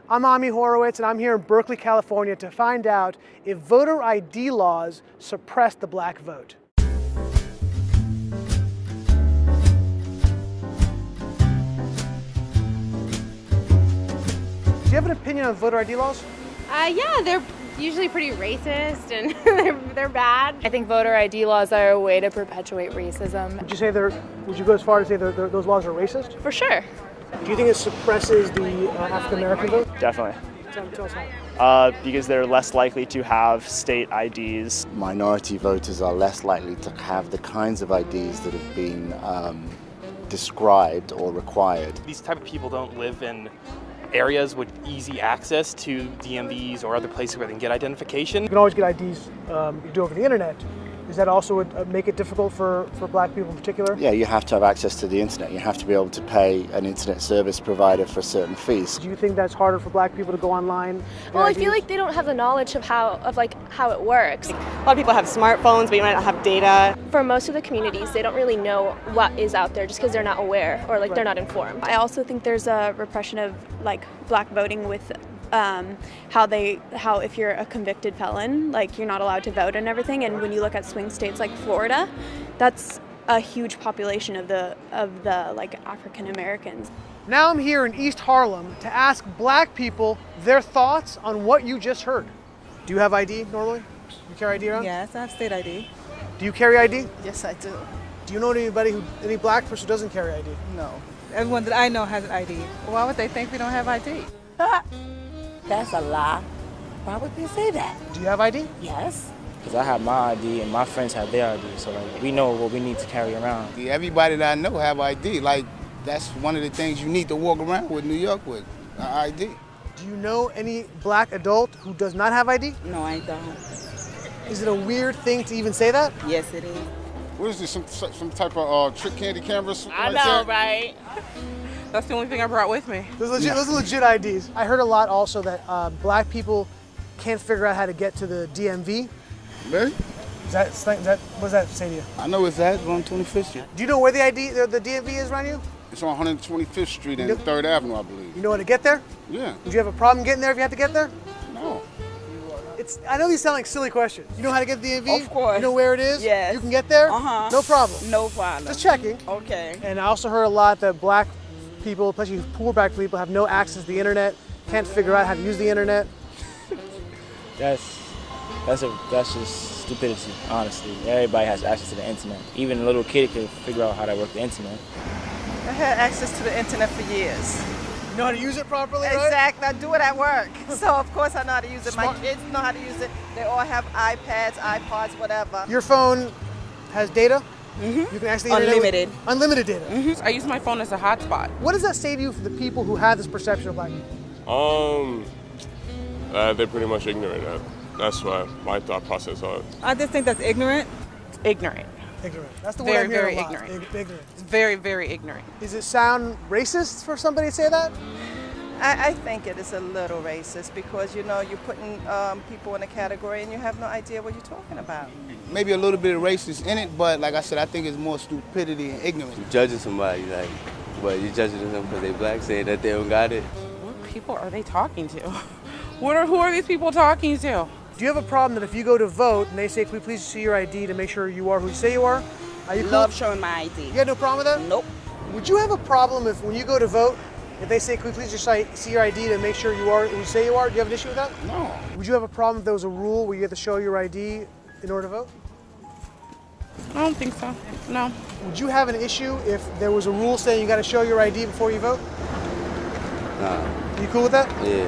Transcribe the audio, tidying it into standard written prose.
I'm Ami Horowitz, and I'm here in Berkeley, California to find out if voter ID laws suppress the black vote. Do you have an opinion on voter ID laws? Yeah, they're usually pretty racist and they're bad. I think voter ID laws are a way to perpetuate racism. Would you go as far as say those laws are racist? For sure. Do you think it suppresses the African American vote? Definitely. Tell us how. Because they're less likely to have state IDs. Minority voters are less likely to have the kinds of IDs that have been described or required. These type of people don't live in areas with easy access to DMVs or other places where they can get identification. You can always get IDs you do over the internet. Does that also make it difficult for black people in particular? Yeah, you have to have access to the internet. You have to be able to pay an internet service provider for certain fees. Do you think that's harder for black people to go online? Well, I feel like they don't have the knowledge of how it works. A lot of people have smartphones, but you might not have data. For most of the communities, they don't really know what is out there just because they're not aware or they're not informed. I also think there's a repression of black voting with how if you're a convicted felon, you're not allowed to vote and everything. And when you look at swing states like Florida, that's a huge population of the African Americans. Now I'm here in East Harlem to ask black people their thoughts on what you just heard. Do you have ID normally? You carry ID around? Yes, I have state ID. Do you carry ID? Yes, I do. Do you know any black person who doesn't carry ID? No. Everyone that I know has an ID. Why would they think we don't have ID? That's a lie. Why would they say that? Do you have ID? Yes. Because I have my ID and my friends have their ID, so we know what we need to carry around. Everybody that I know have ID. That's one of the things you need to walk around with New York with, ID. Do you know any black adult who does not have ID? No, I don't. Is it a weird thing to even say that? Yes, it is. What is this, some type of trick candy camera? I know, right? That's the only thing I brought with me. Those are legit IDs. I heard a lot also that black people can't figure out how to get to the DMV. Really? What does that say to you? I know it's that on 25th Street. Do you know where the DMV is around you? It's on 125th Street and 3rd Avenue, I believe. You know how to get there? Yeah. Would you have a problem getting there if you had to get there? No. I know these sound like silly questions. You know how to get to the DMV? Of course. You know where it is? Yes. You can get there? Uh-huh. No problem. No problem. Just checking. Okay. And I also heard a lot that black people, especially poor black people, have no access to the internet, can't figure out how to use the internet. That's just stupidity, honestly. Everybody has access to the internet. Even a little kid could figure out how to work the internet. I had access to the internet for years. You know how to use it properly, right? Exactly. I do it at work. So, of course, I know how to use it. My kids know how to use it. They all have iPads, iPods, whatever. Your phone has data? Mm-hmm. You can actually unlimited. Unlimited data. Mm-hmm. I use my phone as a hotspot. What does that say to you for the people who have this perception of black people? They're pretty much ignorant. That's why my thought process on it. I just think that's ignorant. It's ignorant. Ignorant. That's the word I'm hearing a lot. Ignorant. Ignorant. It's very, very ignorant. Does it sound racist for somebody to say that? I think it is a little racist because, you're putting people in a category and you have no idea what you're talking about. Maybe a little bit of racist in it, but like I said, I think it's more stupidity and ignorance. You're judging somebody, but you're judging them because they black, saying that they don't got it. What people are they talking to? Who are these people talking to? Do you have a problem that if you go to vote and they say, "Can we please see your ID to make sure you are who you say you are"? Are you cool? Love showing my ID. You got no problem with that? Nope. Would you have a problem if when you go to vote, if they say, "Can we please just see your ID to make sure you are who you say you are"? Do you have an issue with that? No. Would you have a problem if there was a rule where you had to show your ID in order to vote? I don't think so. No. Would you have an issue if there was a rule saying you got to show your ID before you vote? Nah. Are you cool with that? Yeah.